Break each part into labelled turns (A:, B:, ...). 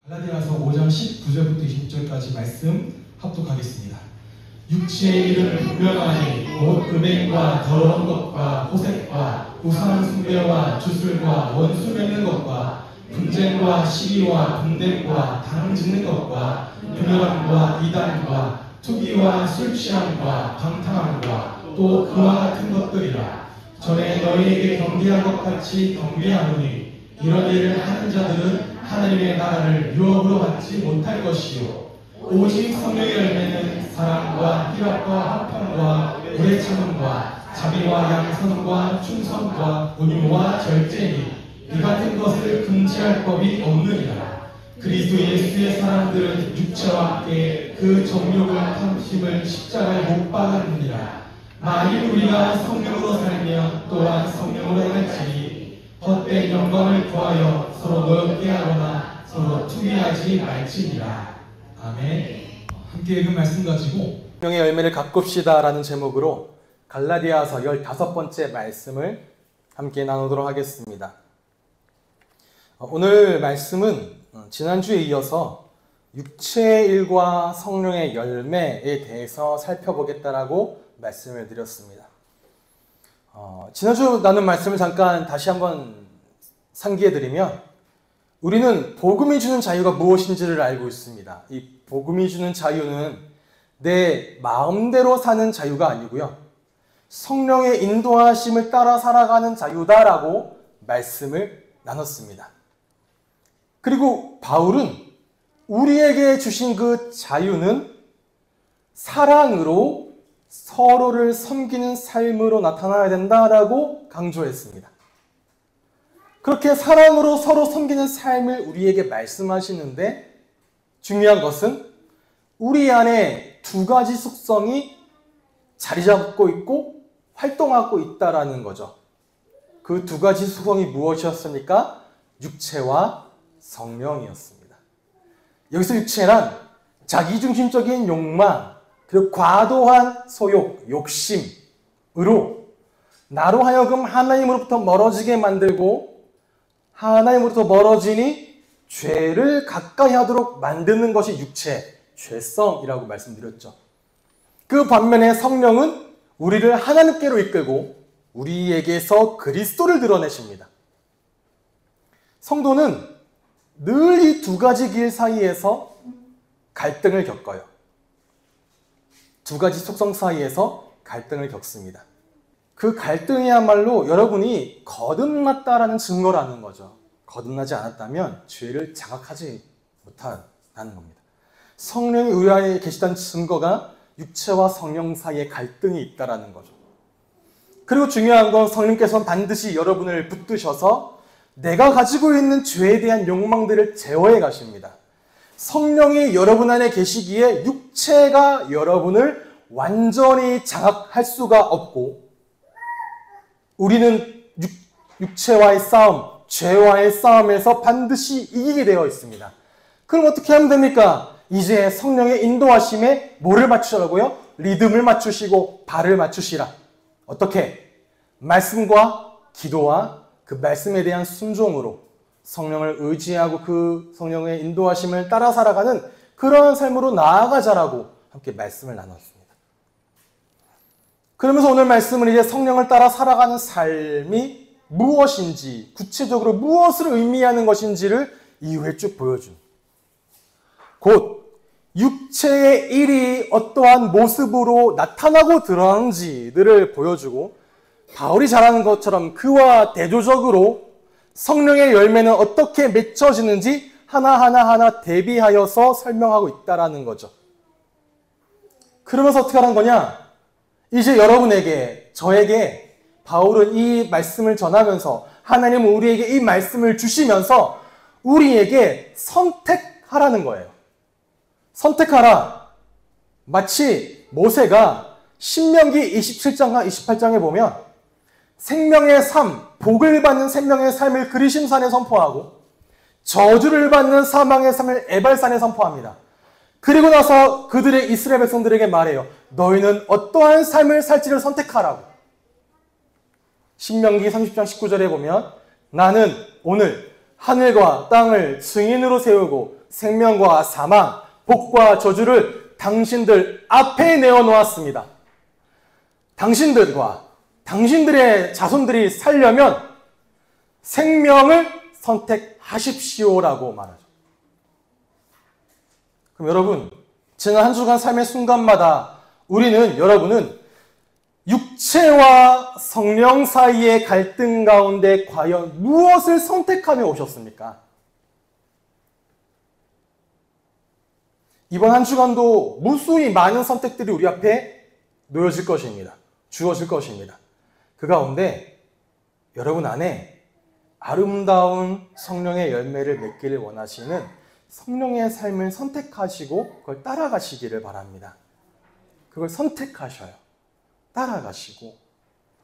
A: 갈라디아서 5장 19절부터 20절까지 말씀 합독하겠습니다. 육체의 일은 분명하니 곧 음행과 더러운 것과 호색과 우상 숭배와 주술과 원수 맺는 것과 분쟁과 시기와 분쟁과 당 짓는 것과 분열함과 이단과 투기와 술 취함과 방탕함과 또 그와 같은 것들이라. 전에 너희에게 경계한 것 같이 경계하노니 이런 일을 하는 자들은 하나님의 나라를 유업으로 받지 못할 것이요 오직 성령의 열매는 사랑과 희락과 화평과 오래 참음과 자비와 양선과 충성과 온유와 절제니 이 같은 것을 금지할 법이 없느니라. 그리스도 예수의 사람들은 육체와 함께 그 정욕을 탐심을 십자가에 못 박았느니라. 만일 우리가 성령으로 살면 또한 성령으로 행할지니 헛된 영광을 구하여 서로 노엽게 하거나 서로 투기하지 말지니라. 아멘. 함께 읽은 말씀 가지고
B: 성령의 열매를 가꿉시다 라는 제목으로 갈라디아서 15번째 말씀을 함께 나누도록 하겠습니다. 오늘 말씀은 지난주에 이어서 육체의 일과 성령의 열매에 대해서 살펴보겠다라고 말씀을 드렸습니다. 지난주 나눈 말씀을 잠깐 다시 한번 상기해드리면 우리는 복음이 주는 자유가 무엇인지를 알고 있습니다. 이 복음이 주는 자유는 내 마음대로 사는 자유가 아니고요, 성령의 인도하심을 따라 살아가는 자유다라고 말씀을 나눴습니다. 그리고 바울은 우리에게 주신 그 자유는 사랑으로 서로를 섬기는 삶으로 나타나야 된다라고 강조했습니다. 그렇게 사랑으로 서로 섬기는 삶을 우리에게 말씀하시는데 중요한 것은 우리 안에 두 가지 속성이 자리 잡고 있고 활동하고 있다라는 거죠. 그 두 가지 속성이 무엇이었습니까? 육체와 성령이었습니다. 여기서 육체란 자기중심적인 욕망, 그리고 과도한 소욕, 욕심으로 나로 하여금 하나님으로부터 멀어지게 만들고 하나님으로부터 멀어지니 죄를 가까이 하도록 만드는 것이 육체, 죄성이라고 말씀드렸죠. 그 반면에 성령은 우리를 하나님께로 이끌고 우리에게서 그리스도를 드러내십니다. 성도는 늘 이 두 가지 길 사이에서 갈등을 겪어요. 두 가지 속성 사이에서 갈등을 겪습니다. 그 갈등이야말로 여러분이 거듭났다라는 증거라는 거죠. 거듭나지 않았다면 죄를 자각하지 못한다는 겁니다. 성령이 우리 안에 계시다는 증거가 육체와 성령 사이에 갈등이 있다라는 거죠. 그리고 중요한 건 성령께서는 반드시 여러분을 붙드셔서 내가 가지고 있는 죄에 대한 욕망들을 제어해 가십니다. 성령이 여러분 안에 계시기에 육체가 여러분을 완전히 장악할 수가 없고 우리는 육체와의 싸움, 죄와의 싸움에서 반드시 이기게 되어 있습니다. 그럼 어떻게 하면 됩니까? 이제 성령의 인도하심에 뭐를 맞추라고요? 리듬을 맞추시고 발을 맞추시라. 어떻게? 말씀과 기도와 그 말씀에 대한 순종으로 성령을 의지하고 그 성령의 인도하심을 따라 살아가는 그러한 삶으로 나아가자라고 함께 말씀을 나눴습니다. 그러면서 오늘 말씀은 이제 성령을 따라 살아가는 삶이 무엇인지, 구체적으로 무엇을 의미하는 것인지를 이후에 쭉 보여줍니다. 곧 육체의 일이 어떠한 모습으로 나타나고 드러나는지들을 보여주고 바울이 잘하는 것처럼 그와 대조적으로 성령의 열매는 어떻게 맺혀지는지 하나하나 대비하여서 설명하고 있다라는 거죠. 그러면서 어떻게 하는 거냐? 이제 여러분에게, 저에게 바울은 이 말씀을 전하면서 하나님은 우리에게 이 말씀을 주시면서 우리에게 선택하라는 거예요. 선택하라. 마치 모세가 신명기 27장과 28장에 보면 생명의 삶, 복을 받는 생명의 삶을 그리심산에 선포하고 저주를 받는 사망의 삶을 에발산에 선포합니다. 그리고 나서 그들의 이스라엘 백성들에게 말해요. 너희는 어떠한 삶을 살지를 선택하라고. 신명기 30장 19절에 보면 나는 오늘 하늘과 땅을 증인으로 세우고 생명과 사망, 복과 저주를 당신들 앞에 내어놓았습니다. 당신들과 당신들의 자손들이 살려면 생명을 선택하십시오라고 말하죠. 그럼 여러분, 지난 한 주간 삶의 순간마다 여러분은 육체와 성령 사이의 갈등 가운데 과연 무엇을 선택하며 오셨습니까? 이번 한 주간도 무수히 많은 선택들이 우리 앞에 놓여질 것입니다. 주어질 것입니다. 그 가운데 여러분 안에 아름다운 성령의 열매를 맺기를 원하시는 성령의 삶을 선택하시고 그걸 따라가시기를 바랍니다. 그걸 선택하셔요. 따라가시고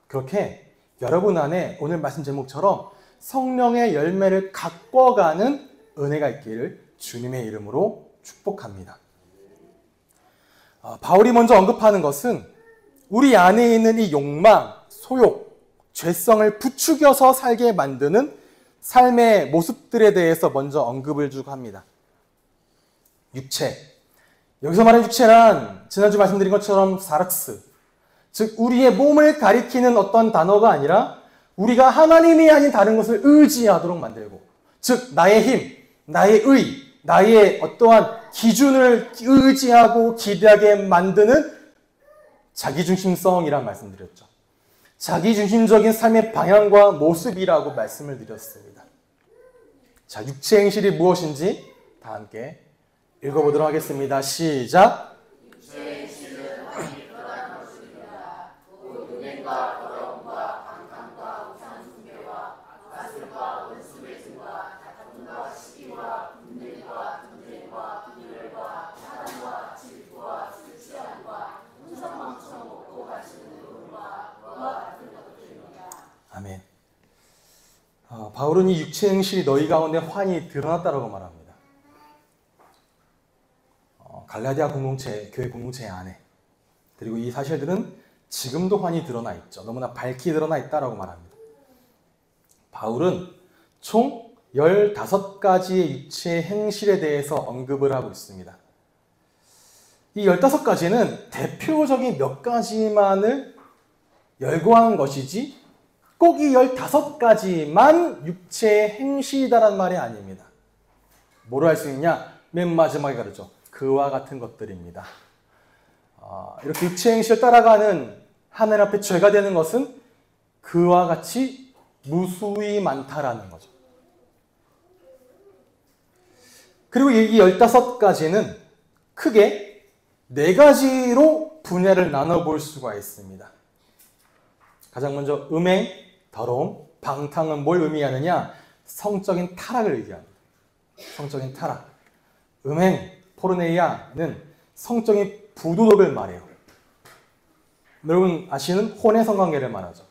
B: 그렇게 여러분 안에 오늘 말씀 제목처럼 성령의 열매를 가꿔가는 은혜가 있기를 주님의 이름으로 축복합니다. 바울이 먼저 언급하는 것은 우리 안에 있는 이 욕망, 소욕, 죄성을 부추겨서 살게 만드는 삶의 모습들에 대해서 먼저 언급을 주고 합니다. 육체. 여기서 말하는 육체란 지난주 말씀드린 것처럼 사락스, 즉 우리의 몸을 가리키는 어떤 단어가 아니라 우리가 하나님이 아닌 다른 것을 의지하도록 만들고, 즉 나의 힘, 나의 의, 나의 어떠한 기준을 의지하고 기대하게 만드는 자기중심성이란 말씀드렸죠. 자기중심적인 삶의 방향과 모습이라고 말씀을 드렸습니다. 자, 육체 행실이 무엇인지 다 함께 읽어보도록 하겠습니다. 시작! 육체 행실은 환히 드러난 것입니다. 곧 음행과 더러움과 방탕과 우상 숭배와 가슴과 원수 맺음과 다툼과 시기와 분들과 분쟁과 분열과 사랑과 질투와 술 취함과 흥청망청 먹고 마시는 음과 그와 같은 것들입니다. 아멘. 바울은 이 육체 행실이 너희 가운데 환히 드러났다라고 말합니다. 갈라디아 공동체, 교회 공동체 안에, 그리고 이 사실들은 지금도 환히 드러나 있죠. 너무나 밝히 드러나 있다라고 말합니다. 바울은 총 15가지의 육체의 행실에 대해서 언급을 하고 있습니다. 이 15가지는 대표적인 몇 가지만을 열거한 것이지 꼭 이 15가지만 육체의 행실이다라는 말이 아닙니다. 뭐로 할 수 있냐? 맨 마지막에 가르쳐. 그와 같은 것들입니다. 이렇게 육체 행실을 따라가는 하나님 앞에 죄가 되는 것은 그와 같이 무수히 많다라는 거죠. 그리고 이 15가지는 크게 4가지로 분야를 나눠볼 수가 있습니다. 가장 먼저 음행, 더러움, 방탕은 뭘 의미하느냐? 성적인 타락을 얘기합니다. 성적인 타락. 음행, 포르네이아는 성적인 부도덕을 말해요. 여러분 아시는 혼의 성관계를 말하죠.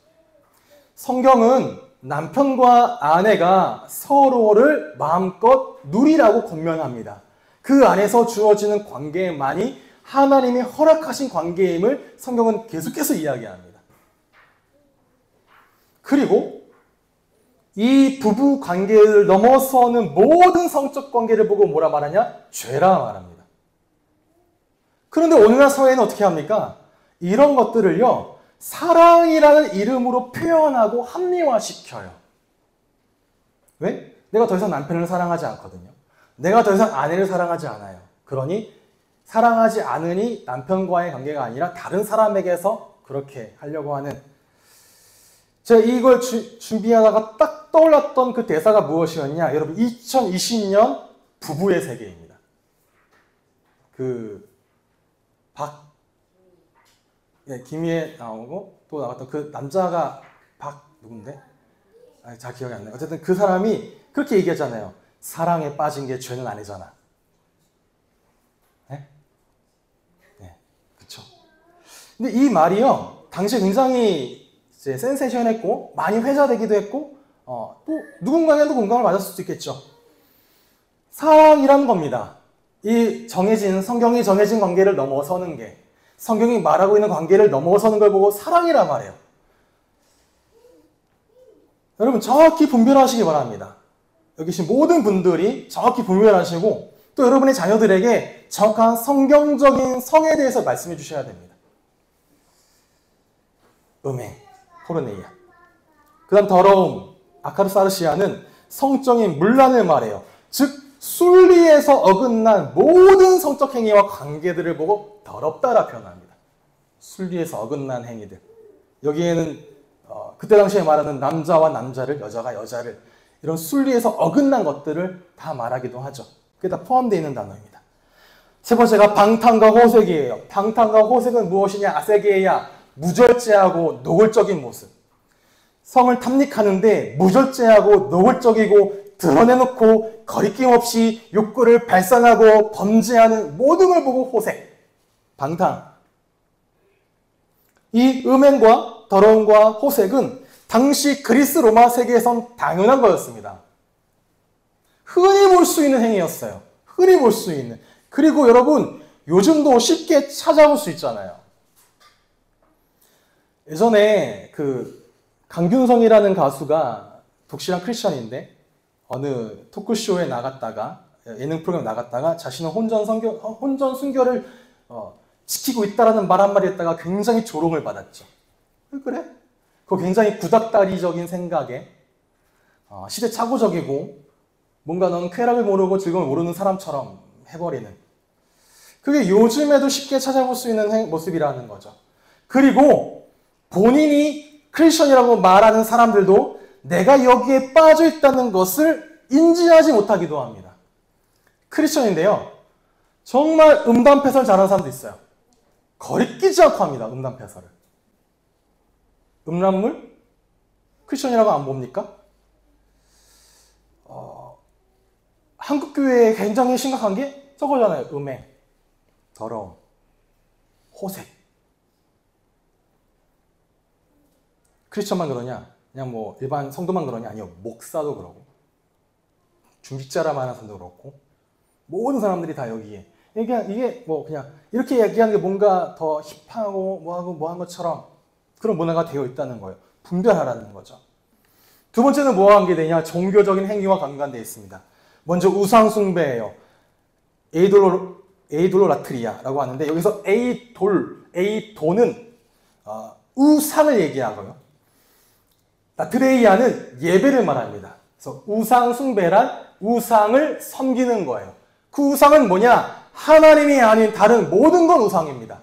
B: 성경은 남편과 아내가 서로를 마음껏 누리라고 권면합니다. 그 안에서 주어지는 관계만이 하나님이 허락하신 관계임을 성경은 계속해서 이야기합니다. 그리고 이 부부 관계를 넘어서는 모든 성적 관계를 보고 뭐라 말하냐? 죄라 말합니다. 그런데 오늘날 사회는 어떻게 합니까? 이런 것들을요, 사랑이라는 이름으로 표현하고 합리화시켜요. 왜? 내가 더 이상 남편을 사랑하지 않거든요. 내가 더 이상 아내를 사랑하지 않아요. 그러니 사랑하지 않으니 남편과의 관계가 아니라 다른 사람에게서 그렇게 하려고 하는, 제가 이걸 준비하다가 딱 떠올랐던 그 대사가 무엇이었냐? 여러분 2020년 부부의 세계입니다. 김희애 나오고 또 나왔던 그 남자가 누군데? 잘 기억이 안 나요. 어쨌든 그 사람이 그렇게 얘기하잖아요. 사랑에 빠진 게 죄는 아니잖아. 네? 네, 그쵸. 근데 이 말이요, 당시에 굉장히 이제 센세이션했고 많이 회자되기도 했고 또 누군가에도 공감을 받았을 수도 있겠죠. 사랑이라는 겁니다. 이 성경이 정해진 관계를 넘어서는 게, 성경이 말하고 있는 관계를 넘어서는 걸 보고 사랑이라 말해요. 여러분 정확히 분별하시기 바랍니다. 여기 계신 모든 분들이 정확히 분별하시고 또 여러분의 자녀들에게 정확한 성경적인 성에 대해서 말씀해 주셔야 됩니다. 음행, 포르네이아. 그 다음 더러움, 아카르사르시아는 성적인 문란을 말해요. 즉 순리에서 어긋난 모든 성적 행위와 관계들을 보고 더럽다라 표현합니다. 순리에서 어긋난 행위들. 여기에는 그때 당시에 말하는 남자와 남자를, 여자가 여자를, 이런 순리에서 어긋난 것들을 다 말하기도 하죠. 그게 다 포함되어 있는 단어입니다. 세 번째가 방탕과 호색이에요. 방탕과 호색은 무엇이냐? 아세게야, 무절제하고 노골적인 모습. 성을 탐닉하는데 무절제하고 노골적이고 드러내놓고 거리낌 없이 욕구를 발산하고 범죄하는 모든 걸 보고 호색, 방탕. 이 음행과 더러움과 호색은 당시 그리스 로마 세계에선 당연한 거였습니다. 흔히 볼 수 있는 행위였어요. 흔히 볼 수 있는. 그리고 여러분, 요즘도 쉽게 찾아볼 수 있잖아요. 예전에 강균성이라는 가수가 독실한 크리스천인데 어느 토크쇼에 나갔다가, 예능 프로그램 나갔다가 자신은 혼전 순결을 지키고 있다라는 말 한마디 했다가 굉장히 조롱을 받았죠. 왜 그래? 그거 굉장히 구닥다리적인 생각에 시대착오적이고 뭔가 넌 쾌락을 모르고 즐거움을 모르는 사람처럼 해버리는, 그게 요즘에도 쉽게 찾아볼 수 있는 모습이라는 거죠. 그리고 본인이 크리스천이라고 말하는 사람들도 내가 여기에 빠져 있다는 것을 인지하지 못하기도 합니다. 크리스천인데요, 정말 음담패설 잘하는 사람도 있어요. 거리끼지 않고 합니다. 음담패설을. 음란물? 크리스천이라고 안 봅니까? 한국교회에 굉장히 심각한 게 저거잖아요. 음행, 더러움, 호색. 크리스천만 그러냐? 그냥 뭐 일반 성도만 그러냐? 아니요. 목사도 그러고 중직자라만 하는 사람도 그렇고 모든 사람들이 다 여기에 이게 뭐 그냥 이렇게 얘기하는 게 뭔가 더 힙하고 뭐한 것처럼 그런 문화가 되어 있다는 거예요. 분별하라는 거죠. 두 번째는 뭐와 관계되냐? 종교적인 행위와 관계되어 있습니다. 먼저 우상숭배예요. 에이돌로라트리아라고 하는데 여기서 에이도는 우상을 얘기하고요. 라트레이아는 예배를 말합니다. 그래서 우상숭배란 우상을 섬기는 거예요. 그 우상은 뭐냐? 하나님이 아닌 다른 모든 건 우상입니다.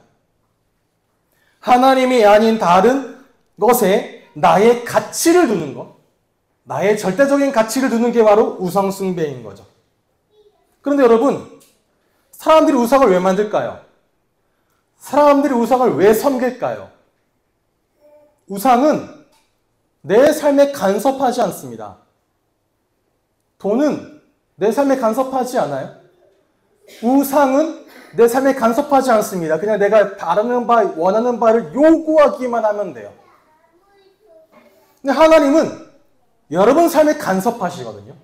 B: 하나님이 아닌 다른 것에 나의 가치를 두는 것, 나의 절대적인 가치를 두는 게 바로 우상숭배인 거죠. 그런데 여러분, 사람들이 우상을 왜 만들까요? 사람들이 우상을 왜 섬길까요? 우상은 내 삶에 간섭하지 않습니다. 돈은 내 삶에 간섭하지 않아요. 우상은 내 삶에 간섭하지 않습니다. 그냥 내가 원하는 바를 요구하기만 하면 돼요. 근데 하나님은 여러분 삶에 간섭하시거든요.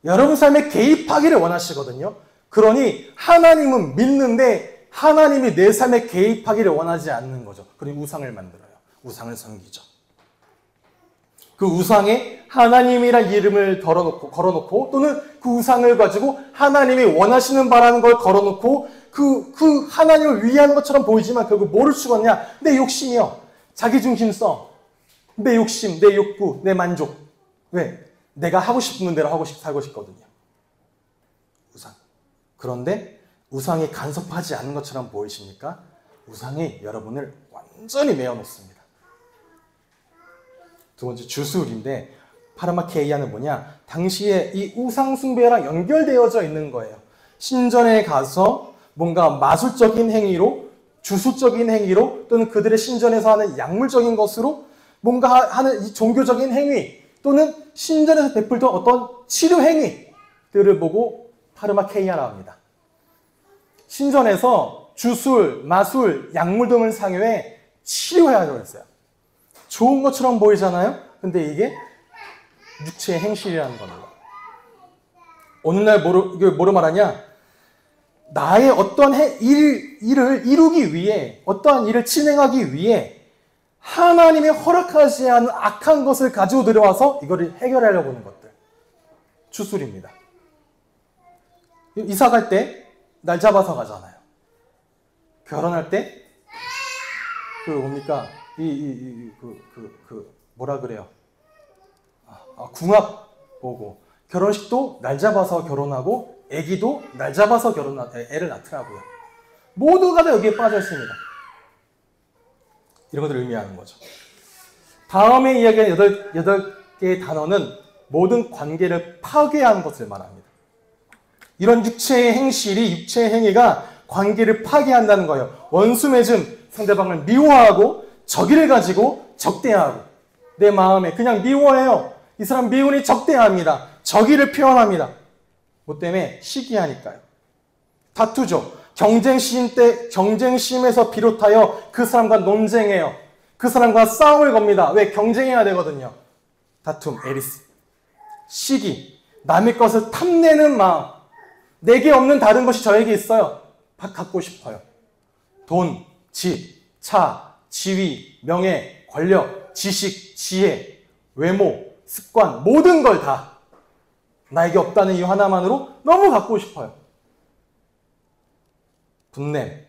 B: 여러분 삶에 개입하기를 원하시거든요. 그러니 하나님은 믿는데 하나님이 내 삶에 개입하기를 원하지 않는 거죠. 그러니 우상을 만들어요. 우상을 섬기죠. 그 우상에 하나님이란 이름을 걸어놓고 또는 그 우상을 가지고 하나님이 원하시는 바라는 걸 걸어놓고 그 하나님을 위하는 것처럼 보이지만 결국 뭐를 추구하냐? 내 욕심이요. 자기중심성. 내 욕심, 내 욕구, 내 만족. 왜? 내가 하고 싶은 대로 살고 싶거든요. 우상. 그런데 우상이 간섭하지 않는 것처럼 보이십니까? 우상이 여러분을 완전히 메어놓습니다. 두 번째 주술인데 파르마케이아는 뭐냐? 당시에 이 우상숭배랑 연결되어져 있는 거예요. 신전에 가서 뭔가 마술적인 행위로, 주술적인 행위로 또는 그들의 신전에서 하는 약물적인 것으로 뭔가 하는 이 종교적인 행위 또는 신전에서 베풀던 어떤 치료 행위들을 보고 파르마케이아라고 합니다. 신전에서 주술, 마술, 약물 등을 사용해 치료해야 했어요. 좋은 것처럼 보이잖아요? 근데 이게 육체의 행실이라는 겁니다. 오늘날 뭐로 말하냐? 나의 어떤 일을 이루기 위해, 어떠한 일을 진행하기 위해 하나님이 허락하지 않은 악한 것을 가지고 들어와서 이거를 해결하려고 하는 것들. 주술입니다. 이사 갈 때 날 잡아서 가잖아요. 결혼할 때 그 뭡니까? 뭐라 그래요? 궁합 보고 결혼식도 날 잡아서 결혼하고 애기도 날 잡아서 애를 낳더라고요. 모두가 다 여기에 빠져 있습니다. 이런 것들을 의미하는 거죠. 다음에 이야기한 8개의 단어는 모든 관계를 파괴하는 것을 말합니다. 이런 육체의 행실이, 육체의 행위가 관계를 파괴한다는 거예요. 원수 맺음, 상대방을 미워하고 적의를 가지고 적대하고 내 마음에 그냥 미워해요. 이 사람 미우니 적대합니다. 적의를 표현합니다. 뭐 때문에? 시기하니까요. 다투죠. 경쟁심에서 비롯하여 그 사람과 논쟁해요. 그 사람과 싸움을 겁니다. 왜? 경쟁해야 되거든요. 다툼, 에리스. 시기, 남의 것을 탐내는 마음. 내게 없는 다른 것이 저에게 있어요. 갖고 싶어요. 돈, 집, 차, 지위, 명예, 권력, 지식, 지혜, 외모, 습관, 모든 걸 다 나에게 없다는 이유 하나만으로 너무 갖고 싶어요. 분냄.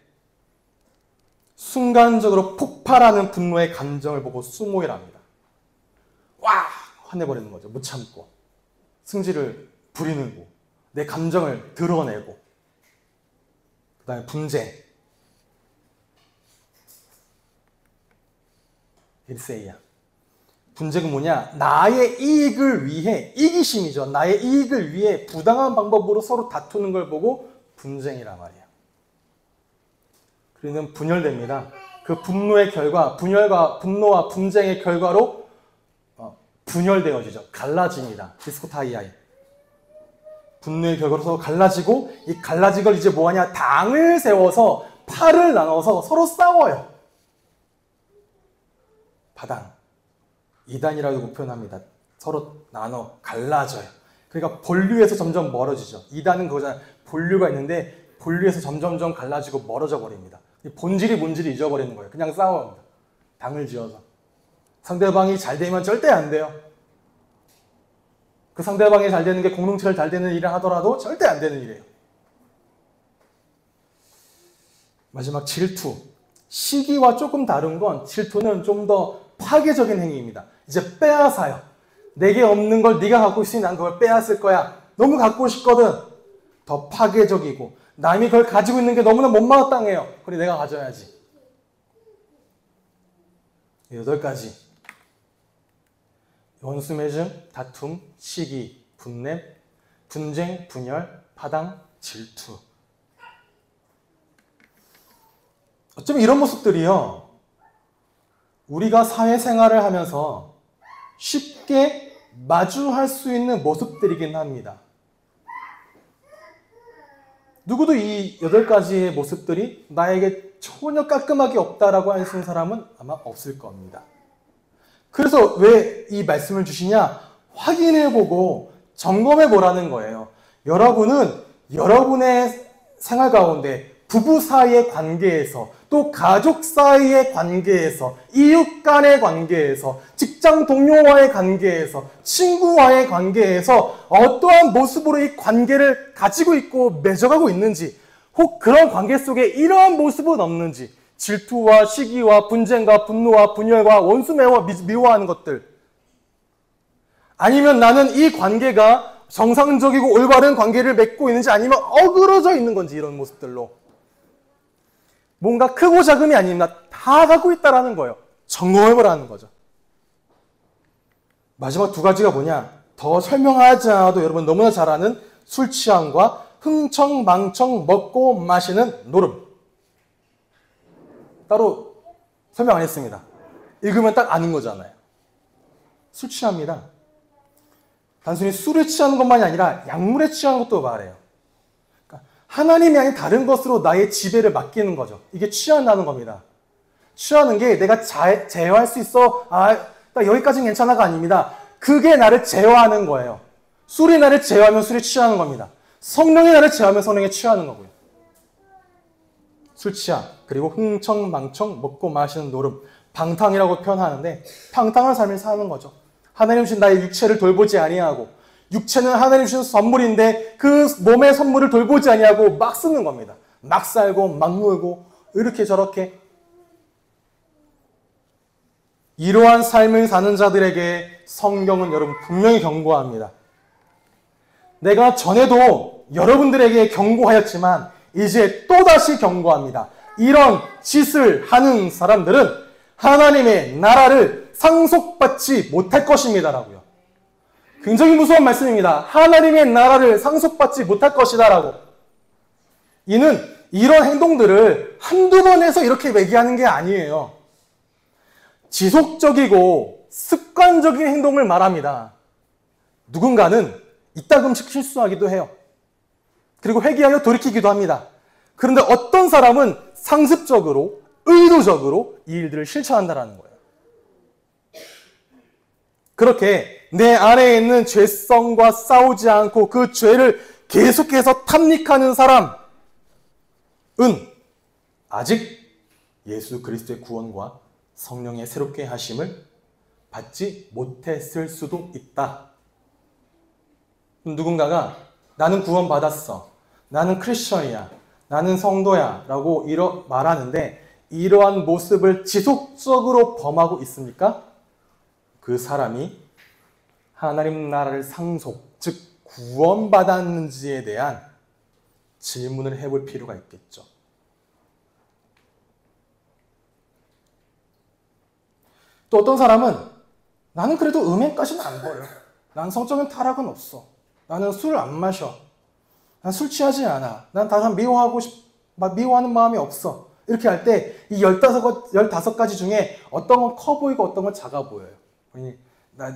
B: 순간적으로 폭발하는 분노의 감정을 보고 수모일합니다. 와! 화내버리는 거죠. 못 참고. 승질을 부리는 거. 내 감정을 드러내고. 그 다음에 분쟁. 일세이야. 분쟁은 뭐냐? 나의 이익을 위해, 이기심이죠. 나의 이익을 위해 부당한 방법으로 서로 다투는 걸 보고 분쟁이란 말이에요. 그러면 분열됩니다. 그 분노의 결과, 분노와 분쟁의 결과로 분열되어지죠. 갈라집니다. 디스코타이아이. 분노의 결과로 서로 갈라지고, 이 갈라진 걸 이제 뭐하냐? 당을 세워서 팔을 나눠서 서로 싸워요. 파당. 이단이라고 표현합니다. 서로 나눠 갈라져요. 그러니까 본류에서 점점 멀어지죠. 이단은 그거잖아요. 본류가 있는데 본류에서 점점점 갈라지고 멀어져 버립니다. 본질이 뭔지를 잊어버리는 거예요. 그냥 싸워합니다. 당을 지어서. 상대방이 잘 되면 절대 안 돼요. 그 상대방이 잘 되는 게 공동체를 잘 되는 일을 하더라도 절대 안 되는 일이에요. 마지막 질투. 시기와 조금 다른 건 질투는 좀 더 파괴적인 행위입니다. 이제 빼앗아요. 내게 없는 걸 네가 갖고 있으니 난 그걸 빼앗을 거야. 너무 갖고 싶거든. 더 파괴적이고 남이 그걸 가지고 있는 게 너무나 못마땅해요. 그래 내가 가져야지. 8가지. 원수 맺음, 다툼, 시기, 분냄, 분쟁, 분열, 파당, 질투. 어쩌면 이런 모습들이요. 우리가 사회생활을 하면서 쉽게 마주할 수 있는 모습들이긴 합니다. 누구도 이 8가지의 모습들이 나에게 전혀 깔끔하게 없다라고 할 수 있는 사람은 아마 없을 겁니다. 그래서 왜 이 말씀을 주시냐? 확인해보고 점검해보라는 거예요. 여러분은 여러분의 생활 가운데 부부 사이의 관계에서 또 가족 사이의 관계에서 이웃 간의 관계에서 직장 동료와의 관계에서 친구와의 관계에서 어떠한 모습으로 이 관계를 가지고 있고 맺어가고 있는지 혹 그런 관계 속에 이러한 모습은 없는지 질투와 시기와 분쟁과 분노와 분열과 원수 미워하는 것들 아니면 나는 이 관계가 정상적이고 올바른 관계를 맺고 있는지 아니면 어그러져 있는 건지 이런 모습들로 뭔가 크고 작음이 아닙니다. 다 갖고 있다라는 거예요. 점검해보라는 거죠. 마지막 2가지가 뭐냐? 더 설명하지 않아도 여러분 너무나 잘 아는 술 취함과 흥청망청 먹고 마시는 노름. 따로 설명 안 했습니다. 읽으면 딱 아는 거잖아요. 술 취합니다. 단순히 술에 취하는 것만이 아니라 약물에 취하는 것도 말해요. 하나님이 아닌 다른 것으로 나의 지배를 맡기는 거죠. 이게 취한다는 겁니다. 취하는 게 내가 제어할 수 있어. 나 여기까지는 괜찮아가 아닙니다. 그게 나를 제어하는 거예요. 술이 나를 제어하면 술에 취하는 겁니다. 성령이 나를 제어하면 성령에 취하는 거고요. 술 취함, 그리고 흥청망청 먹고 마시는 노름, 방탕이라고 표현하는데 방탕한 삶을 사는 거죠. 하나님 주신 나의 육체를 돌보지 아니하고 육체는 하나님 주신 선물인데 그 몸의 선물을 돌보지 아니하고 막 쓰는 겁니다. 막 살고 막 놀고 이렇게 저렇게. 이러한 삶을 사는 자들에게 성경은 여러분 분명히 경고합니다. 내가 전에도 여러분들에게 경고하였지만 이제 또다시 경고합니다. 이런 짓을 하는 사람들은 하나님의 나라를 상속받지 못할 것입니다라고요. 굉장히 무서운 말씀입니다. 하나님의 나라를 상속받지 못할 것이다라고. 이는 이런 행동들을 한두 번 해서 이렇게 얘기하는 게 아니에요. 지속적이고 습관적인 행동을 말합니다. 누군가는 이따금씩 실수하기도 해요. 그리고 회개하여 돌이키기도 합니다. 그런데 어떤 사람은 상습적으로, 의도적으로 이 일들을 실천한다는 거예요. 그렇게 내 안에 있는 죄성과 싸우지 않고 그 죄를 계속해서 탐닉하는 사람은 아직 예수 그리스도의 구원과 성령의 새롭게 하심을 받지 못했을 수도 있다. 누군가가 나는 구원받았어, 나는 크리스천이야, 나는 성도야 라고 말하는데 이러한 모습을 지속적으로 범하고 있습니까? 그 사람이 하나님 나라를 상속, 즉 구원받았는지에 대한 질문을 해볼 필요가 있겠죠. 또 어떤 사람은 나는 그래도 음행까지는 안 버려. 난 성적인 타락은 없어. 나는 술을 안 마셔. 난 술 취하지 않아. 난 다른 미워하는 마음이 없어. 이렇게 할 때 이 15가지 중에 어떤 건 커 보이고 어떤 건 작아 보여요.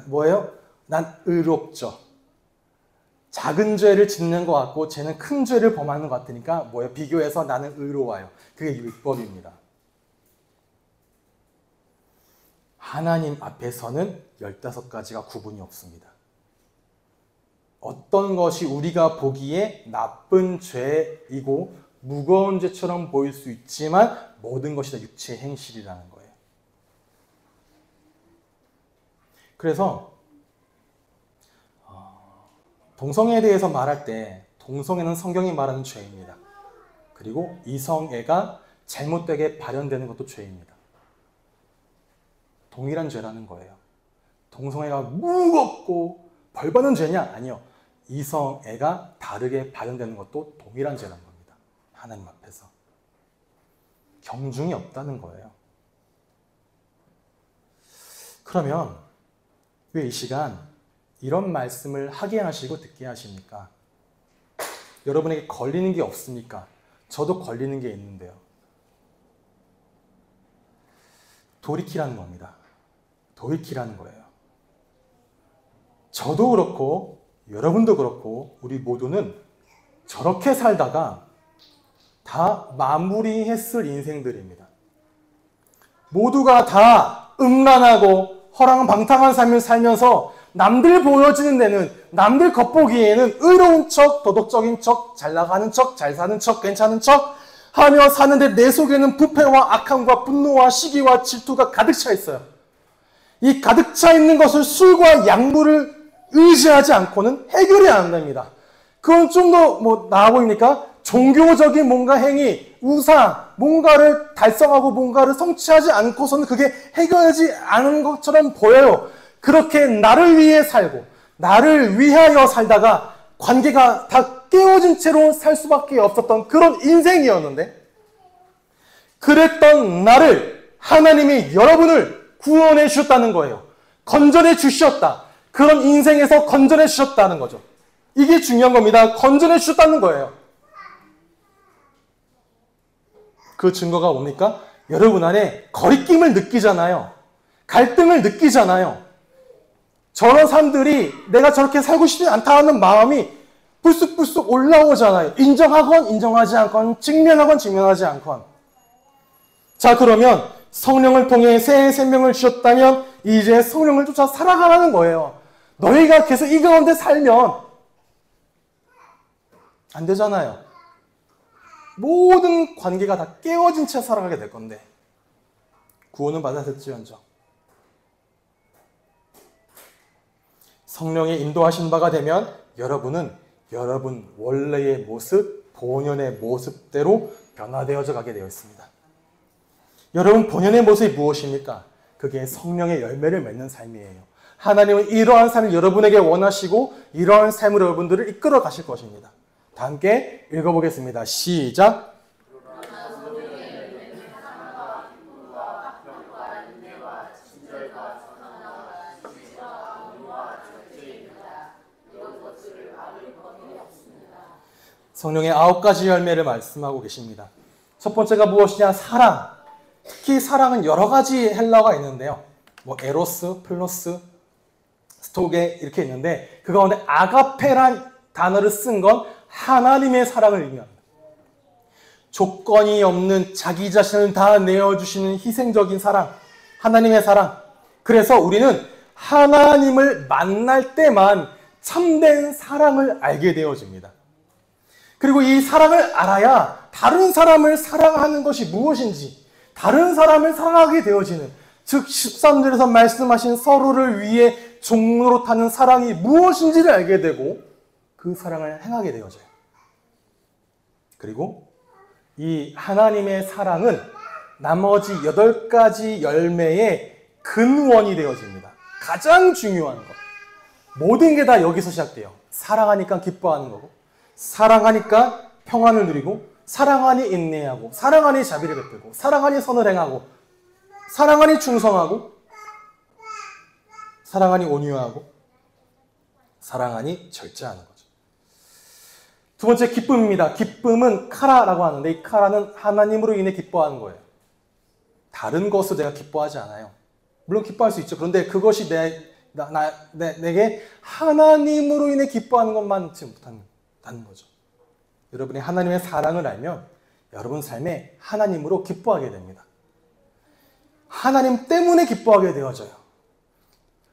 B: 뭐예요? 난 의롭죠. 작은 죄를 짓는 것 같고 쟤는 큰 죄를 범하는 것 같으니까 뭐예요? 비교해서 나는 의로워요. 그게 율법입니다. 하나님 앞에서는 15가지가 구분이 없습니다. 어떤 것이 우리가 보기에 나쁜 죄이고 무거운 죄처럼 보일 수 있지만 모든 것이 다 육체의 행실이라는 거예요. 그래서 동성애에 대해서 말할 때 동성애는 성경이 말하는 죄입니다. 그리고 이성애가 잘못되게 발현되는 것도 죄입니다. 동일한 죄라는 거예요. 동성애가 무겁고 벌받는 죄냐? 아니요. 이성애가 다르게 발현되는 것도 동일한 죄라는 겁니다. 하나님 앞에서. 경중이 없다는 거예요. 그러면 왜 이 시간 이런 말씀을 하게 하시고 듣게 하십니까? 여러분에게 걸리는 게 없습니까? 저도 걸리는 게 있는데요. 돌이키라는 겁니다. 돌이키라는 거예요. 저도 그렇고 여러분도 그렇고 우리 모두는 저렇게 살다가 다 마무리했을 인생들입니다. 모두가 다 음란하고 허랑방탕한 삶을 살면서 남들 보여지는 데는, 남들 겉보기에는 의로운 척, 도덕적인 척, 잘 나가는 척, 잘 사는 척, 괜찮은 척 하며 사는데 내 속에는 부패와 악함과 분노와 시기와 질투가 가득 차 있어요. 이 가득 차 있는 것을 술과 약물을 의지하지 않고는 해결이 안 됩니다. 그건 좀 더 나아 보입니까? 종교적인 뭔가 행위, 우상, 뭔가를 달성하고 뭔가를 성취하지 않고서는 그게 해결하지 않은 것처럼 보여요. 그렇게 나를 위해 살고 나를 위하여 살다가 관계가 다 깨어진 채로 살 수밖에 없었던 그런 인생이었는데, 그랬던 나를 하나님이 여러분을 구원해 주셨다는 거예요. 건져내 주셨다. 그런 인생에서 건져내 주셨다는 거죠. 이게 중요한 겁니다. 건져내 주셨다는 거예요. 그 증거가 뭡니까? 여러분 안에 거리낌을 느끼잖아요. 갈등을 느끼잖아요. 저런 사람들이 내가 저렇게 살고 싶지 않다 하는 마음이 불쑥불쑥 올라오잖아요. 인정하건 인정하지 않건, 직면하건 직면하지 않건. 자, 그러면 성령을 통해 새 생명을 주셨다면 이제 성령을 쫓아 살아가라는 거예요. 너희가 계속 이 가운데 살면 안 되잖아요. 모든 관계가 다 깨어진 채 살아가게 될 건데, 구원은 받았을지언정. 성령의 인도하신 바가 되면 여러분은 여러분 원래의 모습, 본연의 모습대로 변화되어져 가게 되어 있습니다. 여러분 본연의 모습이 무엇입니까? 그게 성령의 열매를 맺는 삶이에요. 하나님은 이러한 삶을 여러분에게 원하시고 이러한 삶으로 여러분들을 이끌어 가실 것입니다. 다 함께 읽어보겠습니다. 시작! 성령의 9가지 열매를 말씀하고 계십니다. 첫 번째가 무엇이냐? 사랑. 특히 사랑은 여러 가지 헬라어가 있는데요. 에로스, 플로스, 스토게 이렇게 있는데 그 가운데 아가페란 단어를 쓴 건 하나님의 사랑을 의미합니다. 조건이 없는 자기 자신을 다 내어주시는 희생적인 사랑, 하나님의 사랑. 그래서 우리는 하나님을 만날 때만 참된 사랑을 알게 되어집니다. 그리고 이 사랑을 알아야 다른 사람을 사랑하는 것이 무엇인지, 다른 사람을 사랑하게 되어지는, 즉 13절에서 말씀하신 서로를 위해 종로로 타는 사랑이 무엇인지를 알게 되고 그 사랑을 행하게 되어져요. 그리고 이 하나님의 사랑은 나머지 8가지 열매의 근원이 되어집니다. 가장 중요한 것. 모든 게 다 여기서 시작돼요. 사랑하니까 기뻐하는 거고, 사랑하니까 평안을 누리고, 사랑하니 인내하고, 사랑하니 자비를 베풀고, 사랑하니 선을 행하고, 사랑하니 충성하고, 사랑하니 온유하고, 사랑하니 절제하는 거죠. 두 번째 기쁨입니다. 기쁨은 카라라고 하는데 이 카라는 하나님으로 인해 기뻐하는 거예요. 다른 것으로 내가 기뻐하지 않아요. 물론 기뻐할 수 있죠. 그런데 그것이 내게 하나님으로 인해 기뻐하는 것만치 못한다는 거죠. 여러분이 하나님의 사랑을 알면 여러분 삶에 하나님으로 기뻐하게 됩니다. 하나님 때문에 기뻐하게 되어져요.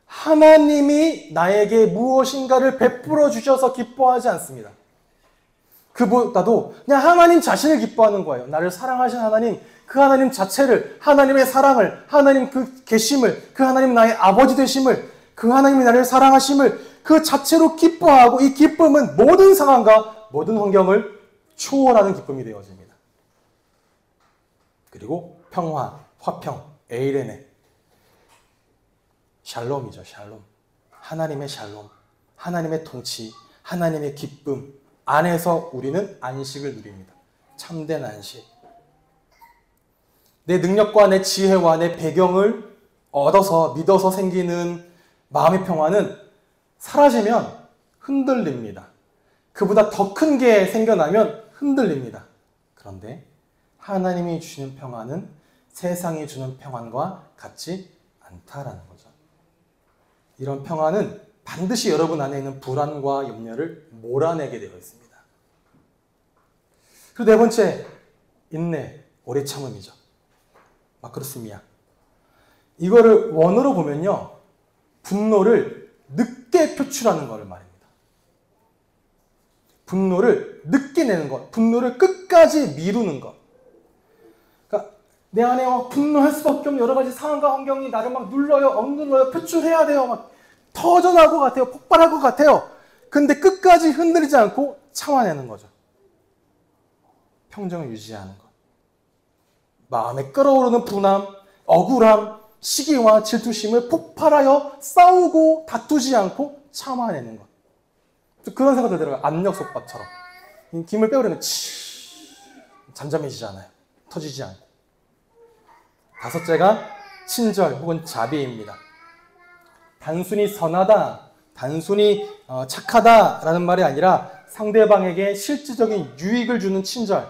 B: 하나님이 나에게 무엇인가를 베풀어 주셔서 기뻐하지 않습니다. 그보다도 그냥 하나님 자신을 기뻐하는 거예요. 나를 사랑하신 하나님, 그 하나님 자체를, 하나님의 사랑을, 하나님 그 계심을, 그 하나님 나의 아버지 되심을, 그 하나님이 나를 사랑하심을 그 자체로 기뻐하고, 이 기쁨은 모든 상황과 모든 환경을 초월하는 기쁨이 되어집니다. 그리고 평화, 화평, 에이레네, 샬롬이죠. 샬롬. 하나님의 샬롬, 하나님의 통치, 하나님의 기쁨 안에서 우리는 안식을 누립니다. 참된 안식. 내 능력과 내 지혜와 내 배경을 얻어서 믿어서 생기는 마음의 평화는 사라지면 흔들립니다. 그보다 더 큰 게 생겨나면 흔들립니다. 그런데 하나님이 주시는 평화는 세상이 주는 평안과 같지 않다라는 거죠. 이런 평화는 반드시 여러분 안에 있는 불안과 염려를 몰아내게 되어 있습니다. 그리고 네 번째, 인내, 오래 참음이죠. 마크로스미아. 이거를 원어로 보면요, 분노를 늦게 표출하는 것을 말입니다. 분노를 늦게 내는 것, 분노를 끝까지 미루는 것. 그러니까 내 안에 분노할 수밖에 없는 여러 가지 상황과 환경이 나를 막 눌러요, 억눌러요, 표출해야 돼요, 막 터져나올 것 같아요, 폭발할 것 같아요. 근데 끝까지 흔들리지 않고 참아내는 거죠. 평정을 유지하는 것. 마음에 끓어오르는 분함, 억울함, 시기와 질투심을 폭발하여 싸우고 다투지 않고 참아내는 것. 그런 생각들 들어요. 압력솥밥처럼. 김을 빼오르면 잠잠해지지 않아요. 터지지 않고. 다섯째가 친절 혹은 자비입니다. 단순히 선하다, 단순히 착하다라는 말이 아니라 상대방에게 실질적인 유익을 주는 친절.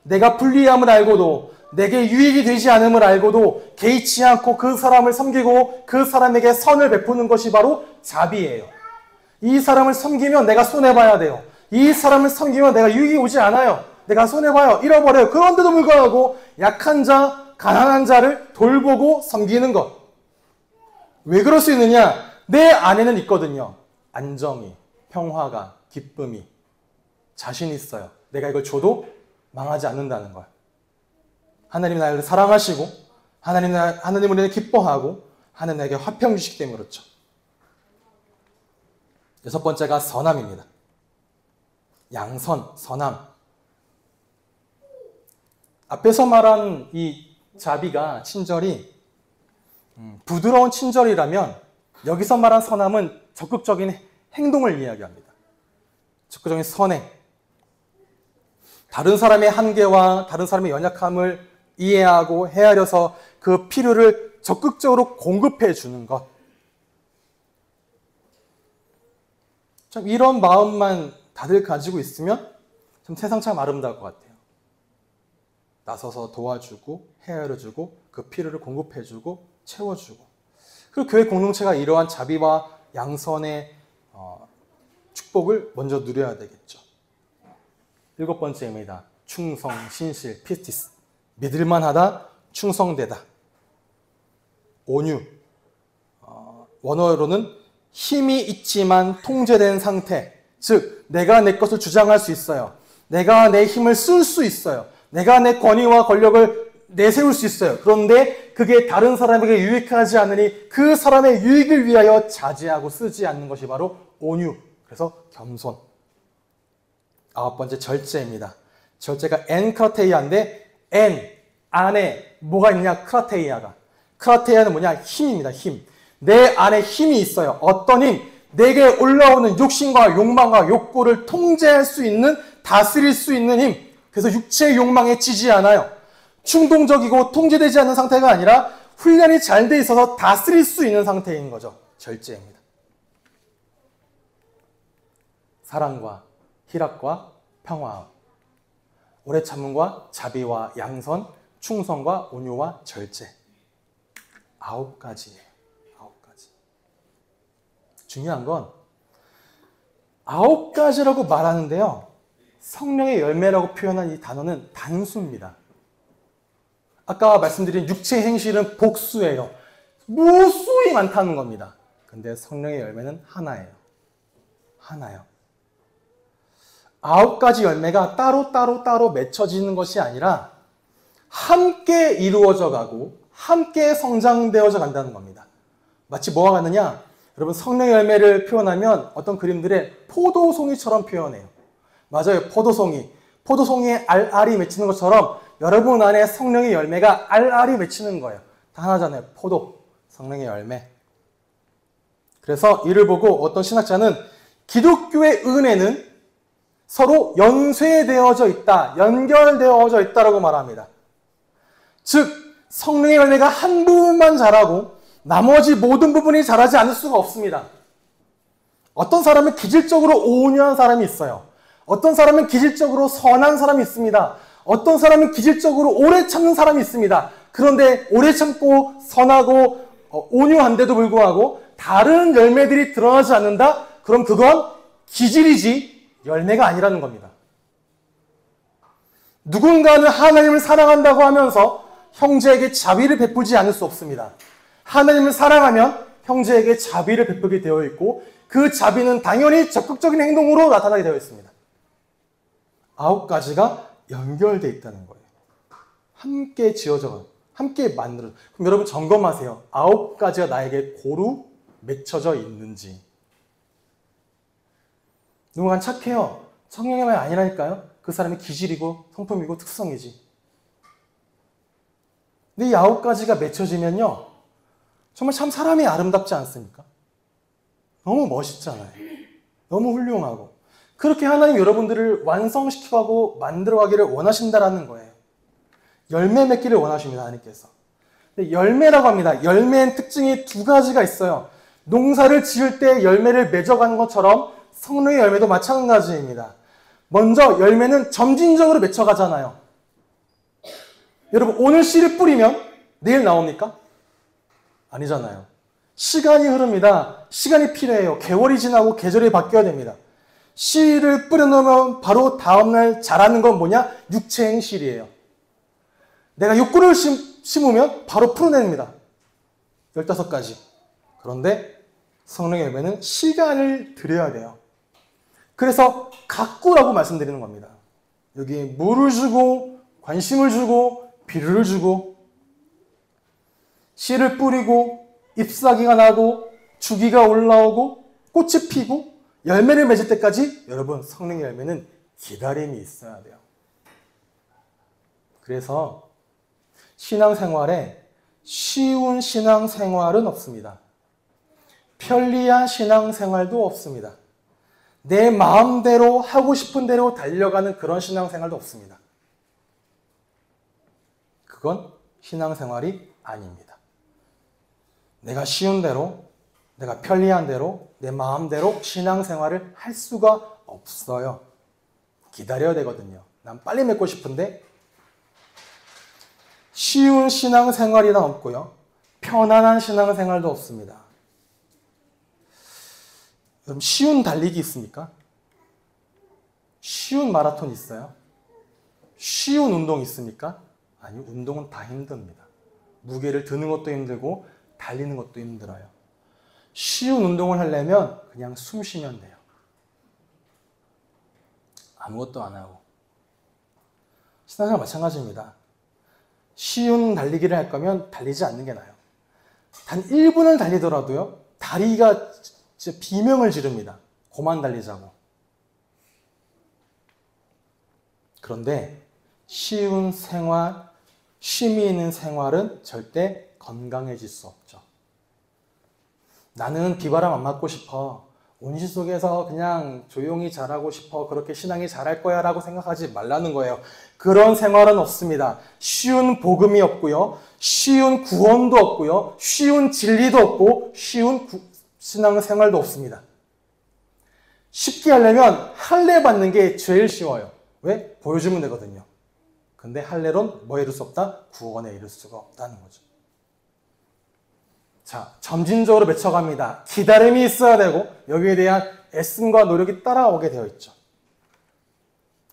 B: 내가 불리함을 알고도, 내게 유익이 되지 않음을 알고도 개의치 않고 그 사람을 섬기고 그 사람에게 선을 베푸는 것이 바로 자비예요. 이 사람을 섬기면 내가 손해봐야 돼요. 이 사람을 섬기면 내가 유익이 오지 않아요. 내가 손해봐요. 잃어버려요. 그런데도 불구하고 약한 자, 가난한 자를 돌보고 섬기는 것. 왜 그럴 수 있느냐? 내 안에는 있거든요. 안정이, 평화가, 기쁨이, 자신 있어요. 내가 이걸 줘도 망하지 않는다는 걸. 하나님이 나를 사랑하시고 하나님을 기뻐하고 하나님 나에게 화평 주시기 때문에 그렇죠. 여섯 번째가 선함입니다. 양선, 선함. 앞에서 말한 이 자비가, 친절이 부드러운 친절이라면 여기서 말한 선함은 적극적인 행동을 이야기합니다. 적극적인 선행. 다른 사람의 한계와 다른 사람의 연약함을 이해하고 헤아려서 그 필요를 적극적으로 공급해 주는 것. 참 이런 마음만 다들 가지고 있으면 참 세상 참 아름다울 것 같아요. 나서서 도와주고 헤아려주고 그 필요를 공급해주고 채워주고, 그리고 교회 공동체가 이러한 자비와 양선의 축복을 먼저 누려야 되겠죠. 일곱 번째입니다. 충성, 신실, 피스티스. 믿을만하다, 충성되다. 온유. 원어로는 힘이 있지만 통제된 상태. 즉, 내가 내 것을 주장할 수 있어요. 내가 내 힘을 쓸 수 있어요. 내가 내 권위와 권력을 내세울 수 있어요. 그런데 그게 다른 사람에게 유익하지 않으니 그 사람의 유익을 위하여 자제하고 쓰지 않는 것이 바로 온유. 그래서 겸손. 아홉 번째, 절제입니다. 절제가 엔크라테이아인데 엔, 안에 뭐가 있냐? 크라테이아가. 크라테이아는 뭐냐? 힘입니다. 힘. 내 안에 힘이 있어요. 어떤 힘? 내게 올라오는 욕심과 욕망과 욕구를 통제할 수 있는, 다스릴 수 있는 힘. 그래서 육체의 욕망에 지지 않아요. 충동적이고 통제되지 않는 상태가 아니라 훈련이 잘 돼 있어서 다스릴 수 있는 상태인 거죠. 절제입니다. 사랑과 희락과 평화, 오래 참음과 자비와 양선, 충성과 온유와 절제. 9가지예요. 9가지. 중요한 건 9가지라고 말하는데요. 성령의 열매라고 표현한 이 단어는 단수입니다. 아까 말씀드린 육체의 행실은 복수예요. 무수히 많다는 겁니다. 근데 성령의 열매는 하나예요. 하나요. 9가지 열매가 따로 맺혀지는 것이 아니라 함께 이루어져 가고 함께 성장되어져 간다는 겁니다. 마치 뭐와 같느냐? 여러분, 성령의 열매를 표현하면 어떤 그림들에 포도송이처럼 표현해요. 맞아요. 포도송이에 알알이 맺히는 것처럼 여러분 안에 성령의 열매가 알알이 맺히는 거예요. 다 하나잖아요. 포도, 성령의 열매. 그래서 이를 보고 어떤 신학자는 기독교의 은혜는 서로 연쇄되어져 있다, 연결되어져 있다라고 말합니다. 즉, 성령의 열매가 한 부분만 자라고 나머지 모든 부분이 자라지 않을 수가 없습니다. 어떤 사람은 기질적으로 온유한 사람이 있어요. 어떤 사람은 기질적으로 선한 사람이 있습니다. 어떤 사람은 기질적으로 오래 참는 사람이 있습니다. 그런데 오래 참고 선하고 온유한데도 불구하고 다른 열매들이 드러나지 않는다? 그럼 그건 기질이지 열매가 아니라는 겁니다. 누군가는 하나님을 사랑한다고 하면서 형제에게 자비를 베풀지 않을 수 없습니다. 하나님을 사랑하면 형제에게 자비를 베풀게 되어 있고 그 자비는 당연히 적극적인 행동으로 나타나게 되어 있습니다. 9가지가 연결되어 있다는 거예요. 함께 지어져, 함께 만들어. 그럼 여러분 점검하세요. 9가지가 나에게 고루 맺혀져 있는지. 누군가 착해요. 성령의 말 아니라니까요. 그 사람의 기질이고 성품이고 특성이지. 근데 이 9가지가 맺혀지면요, 정말 참 사람이 아름답지 않습니까? 너무 멋있잖아요. 너무 훌륭하고. 그렇게 하나님 여러분들을 완성시켜가고 만들어가기를 원하신다라는 거예요. 열매 맺기를 원하십니다, 하나님께서. 근데 열매라고 합니다. 열매의 특징이 2가지가 있어요. 농사를 지을 때 열매를 맺어가는 것처럼 성령의 열매도 마찬가지입니다. 먼저 열매는 점진적으로 맺혀가잖아요. 여러분, 오늘 씨를 뿌리면 내일 나옵니까? 아니잖아요. 시간이 흐릅니다. 시간이 필요해요. 개월이 지나고 계절이 바뀌어야 됩니다. 씨를 뿌려놓으면 바로 다음날 자라는 건 뭐냐? 육체 행실이에요. 내가 욕구를 심으면 바로 풀어냅니다. 15가지. 그런데 성령의 열매는 시간을 들여야 돼요. 그래서 가꾸라고 말씀드리는 겁니다. 여기 물을 주고 관심을 주고 비료를 주고 씨를 뿌리고 잎사귀가 나고 주기가 올라오고 꽃이 피고 열매를 맺을 때까지 여러분 성령의 열매는 기다림이 있어야 돼요. 그래서 신앙생활에 쉬운 신앙생활은 없습니다. 편리한 신앙생활도 없습니다. 내 마음대로 하고 싶은 대로 달려가는 그런 신앙생활도 없습니다. 그건 신앙생활이 아닙니다. 내가 쉬운 대로, 내가 편리한 대로, 내 마음대로 신앙생활을 할 수가 없어요. 기다려야 되거든요. 난 빨리 맺고 싶은데 쉬운 신앙생활이란 없고요. 편안한 신앙생활도 없습니다. 여러분 쉬운 달리기 있습니까? 쉬운 마라톤 있어요? 쉬운 운동 있습니까? 아니, 운동은 다 힘듭니다. 무게를 드는 것도 힘들고 달리는 것도 힘들어요. 쉬운 운동을 하려면 그냥 숨 쉬면 돼요. 아무것도 안 하고. 신앙생활 마찬가지입니다. 쉬운 달리기를 할 거면 달리지 않는 게 나아요. 단 1분을 달리더라도요, 다리가 진짜 비명을 지릅니다. 그만 달리자고. 그런데 쉬운 생활, 쉼이 있는 생활은 절대 건강해질 수 없죠. 나는 비바람 안 맞고 싶어. 온실 속에서 그냥 조용히 자라고 싶어. 그렇게 신앙이 잘할 거야 라고 생각하지 말라는 거예요. 그런 생활은 없습니다. 쉬운 복음이 없고요. 쉬운 구원도 없고요. 쉬운 진리도 없고 쉬운 신앙생활도 없습니다. 쉽게 하려면 할례 받는 게 제일 쉬워요. 왜? 보여주면 되거든요. 근데 할례론 뭐에 이룰 수 없다? 구원에 이룰 수가 없다는 거죠. 자, 점진적으로 맺혀갑니다. 기다림이 있어야 되고 여기에 대한 애씀과 노력이 따라오게 되어 있죠.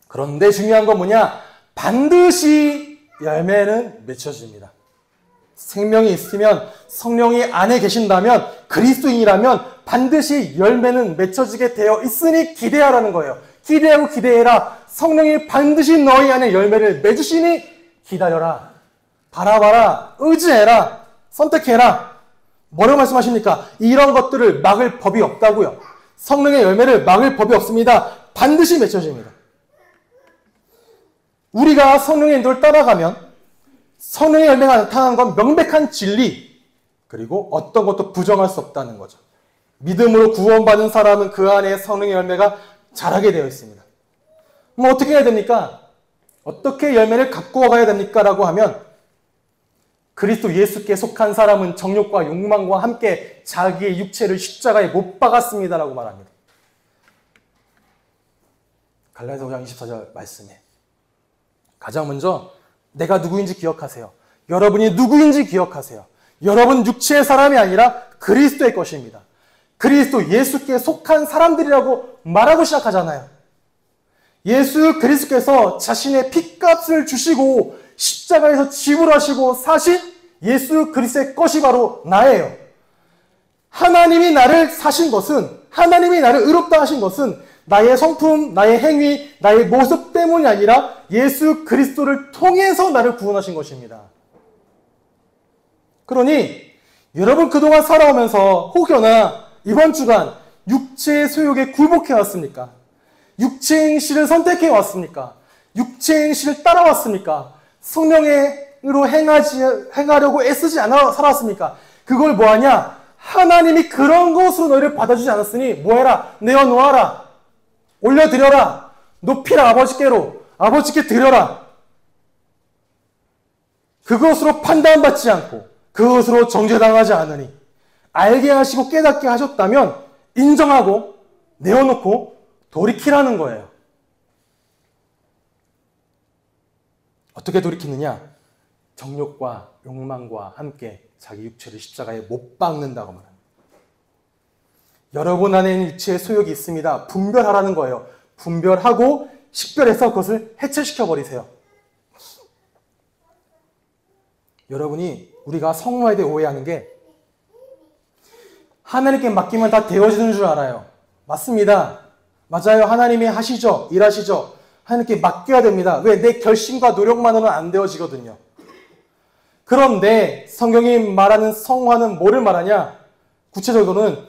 B: 그런데 중요한 건 뭐냐? 반드시 열매는 맺혀집니다. 생명이 있으면, 성령이 안에 계신다면, 그리스도인이라면 반드시 열매는 맺혀지게 되어 있으니 기대하라는 거예요. 기대하고 기대해라. 성령이 반드시 너희 안에 열매를 맺으시니 기다려라. 바라봐라. 의지해라. 선택해라. 뭐라고 말씀하십니까? 이런 것들을 막을 법이 없다고요. 성령의 열매를 막을 법이 없습니다. 반드시 맺혀집니다. 우리가 성령의 인도를 따라가면 성령의 열매가 나타나는 건 명백한 진리, 그리고 어떤 것도 부정할 수 없다는 거죠. 믿음으로 구원받은 사람은 그 안에 성령의 열매가 자라게 되어 있습니다. 그럼 어떻게 해야 됩니까? 어떻게 열매를 갖고 가야 됩니까? 라고 하면 그리스도 예수께 속한 사람은 정욕과 욕망과 함께 자기의 육체를 십자가에 못 박았습니다 라고 말합니다. 갈라디아서 5장 24절 말씀에 가장 먼저 내가 누구인지 기억하세요. 여러분이 누구인지 기억하세요. 여러분 육체의 사람이 아니라 그리스도의 것입니다. 그리스도 예수께 속한 사람들이라고 말하고 시작하잖아요. 예수 그리스도께서 자신의 핏값을 주시고 십자가에서 지불하시고 사신 예수 그리스도의 것이 바로 나예요. 하나님이 나를 사신 것은, 하나님이 나를 의롭다 하신 것은 나의 성품, 나의 행위, 나의 모습 때문이 아니라 예수 그리스도를 통해서 나를 구원하신 것입니다. 그러니 여러분 그동안 살아오면서 혹여나 이번 주간 육체의 소욕에 굴복해 왔습니까? 육체의 행실을 선택해 왔습니까? 육체의 행실을 따라왔습니까? 성령으로 행하려고 애쓰지 않아 살았습니까? 그걸 뭐하냐? 하나님이 그런 것으로 너희를 받아주지 않았으니 뭐해라? 내어놓아라. 올려드려라. 높이라 아버지께로. 아버지께 드려라. 그것으로 판단받지 않고 그것으로 정죄당하지 않으니 알게 하시고 깨닫게 하셨다면 인정하고 내어놓고 돌이키라는 거예요. 어떻게 돌이키느냐? 정욕과 욕망과 함께 자기 육체를 십자가에 못 박는다고 말합니다. 여러분 안에는 육체의 소욕이 있습니다. 분별하라는 거예요. 분별하고 식별해서 그것을 해체시켜버리세요. 여러분이 우리가 성모에 대해 오해하는 게 하나님께 맡기면 다 되어지는 줄 알아요. 맞습니다. 맞아요. 하나님이 하시죠. 일하시죠. 하나님께 맡겨야 됩니다. 왜? 내 결심과 노력만으로는 안 되어지거든요. 그런데 성경이 말하는 성화는 뭐를 말하냐? 구체적으로는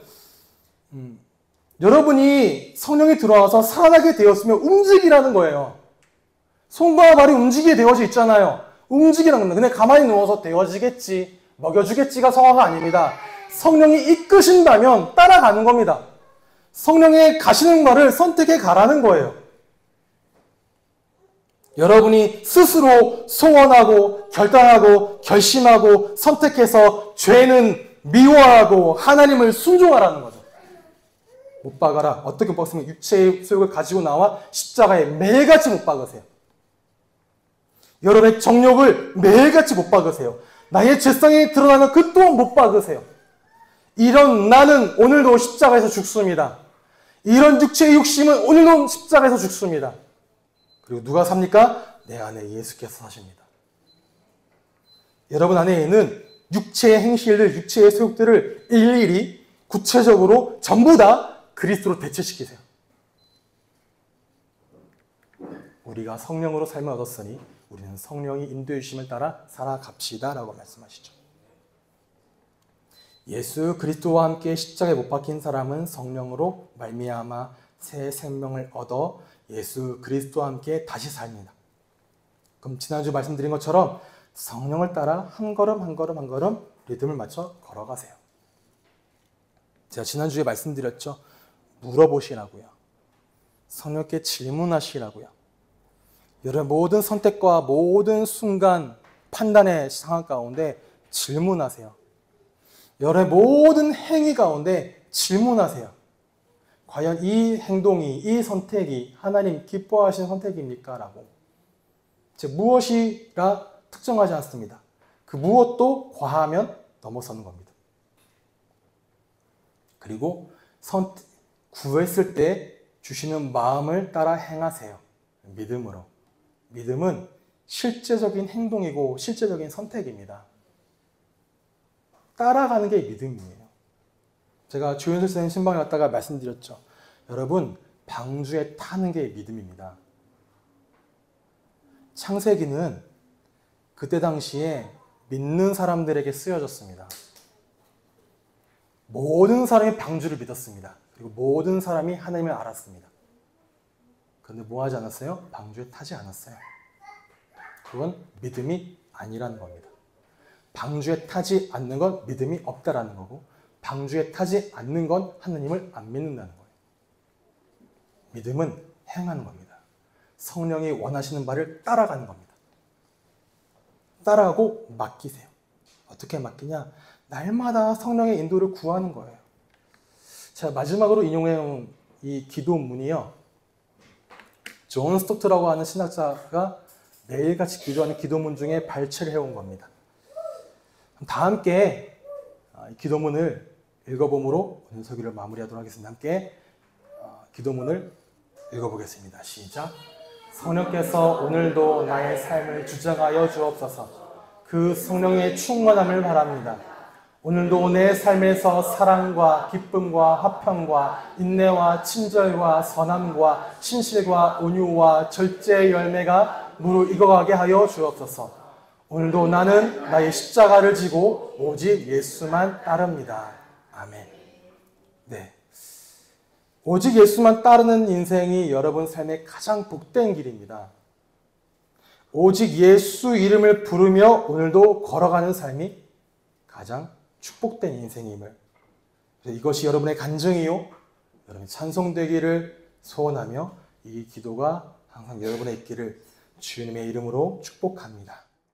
B: 여러분이 성령이 들어와서 살아나게 되었으면 움직이라는 거예요. 손과 발이 움직이게 되어져 있잖아요. 움직이라는 겁니다. 근데 가만히 누워서 되어지겠지, 먹여주겠지가 성화가 아닙니다. 성령이 이끄신다면 따라가는 겁니다. 성령의 가시는 말을 선택해 가라는 거예요. 여러분이 스스로 소원하고 결단하고 결심하고 선택해서 죄는 미워하고 하나님을 순종하라는 거죠. 못 박아라. 어떻게 못 박으면 육체의 소욕을 가지고 나와 십자가에 매일같이 못 박으세요. 여러분의 정욕을 매일같이 못 박으세요. 나의 죄성이 드러나는 그 또한 못 박으세요. 이런 나는 오늘도 십자가에서 죽습니다. 이런 육체의 욕심은 오늘도 십자가에서 죽습니다. 그리고 누가 삽니까? 내 안에 예수께서 사십니다. 여러분 안에는 육체의 행실들, 육체의 소욕들을 일일이 구체적으로 전부 다 그리스도로 대체시키세요. 우리가 성령으로 삶을 얻었으니 우리는 성령이 인도해 주심을 따라 살아갑시다 라고 말씀하시죠. 예수 그리스도와 함께 십자가에 못 박힌 사람은 성령으로 말미암아 새 생명을 얻어 예수 그리스도와 함께 다시 삽니다. 그럼 지난주 말씀드린 것처럼 성령을 따라 한 걸음 한 걸음 한 걸음 리듬을 맞춰 걸어가세요. 제가 지난주에 말씀드렸죠. 물어보시라고요. 성령께 질문하시라고요. 여러분 모든 선택과 모든 순간 판단의 상황 가운데 질문하세요. 여러분의 모든 행위 가운데 질문하세요. 과연 이 행동이, 이 선택이 하나님 기뻐하시는 선택입니까? 라고. 즉 무엇이라 특정하지 않습니다. 그 무엇도 과하면 넘어서는 겁니다. 그리고 구했을 때 주시는 마음을 따라 행하세요. 믿음으로. 믿음은 실제적인 행동이고 실제적인 선택입니다. 따라가는 게 믿음이에요. 제가 조윤슬 선생님 신방에 갔다가 말씀드렸죠. 여러분 방주에 타는 게 믿음입니다. 창세기는 그때 당시에 믿는 사람들에게 쓰여졌습니다. 모든 사람이 방주를 믿었습니다. 그리고 모든 사람이 하나님을 알았습니다. 그런데 뭐 하지 않았어요? 방주에 타지 않았어요. 그건 믿음이 아니라는 겁니다. 방주에 타지 않는 건 믿음이 없다라는 거고 방주에 타지 않는 건 하나님을 안 믿는다는 거예요. 믿음은 행하는 겁니다. 성령이 원하시는 바를 따라가는 겁니다. 따라가고 맡기세요. 어떻게 맡기냐? 날마다 성령의 인도를 구하는 거예요. 제가 마지막으로 인용해온 이 기도문이요. 존 스토트라고 하는 신학자가 매일같이 기도하는 기도문 중에 발췌를 해온 겁니다. 다 함께 이 기도문을 읽어봄으로 오늘 설교를 마무리하도록 하겠습니다. 함께 기도문을 읽어보겠습니다. 시작. 성령께서 오늘도 나의 삶을 주장하여 주옵소서. 그 성령의 충만함을 바랍니다. 오늘도 내 삶에서 사랑과 기쁨과 화평과 인내와 친절과 선함과 신실과 온유와 절제의 열매가 무르익어가게 하여 주옵소서. 오늘도 나는 나의 십자가를 지고 오직 예수만 따릅니다. 아멘. 네. 오직 예수만 따르는 인생이 여러분 삶의 가장 복된 길입니다. 오직 예수 이름을 부르며 오늘도 걸어가는 삶이 가장 축복된 인생임을, 이것이 여러분의 간증이요 여러분의 찬송되기를 소원하며 이 기도가 항상 여러분의 있기를 주님의 이름으로 축복합니다.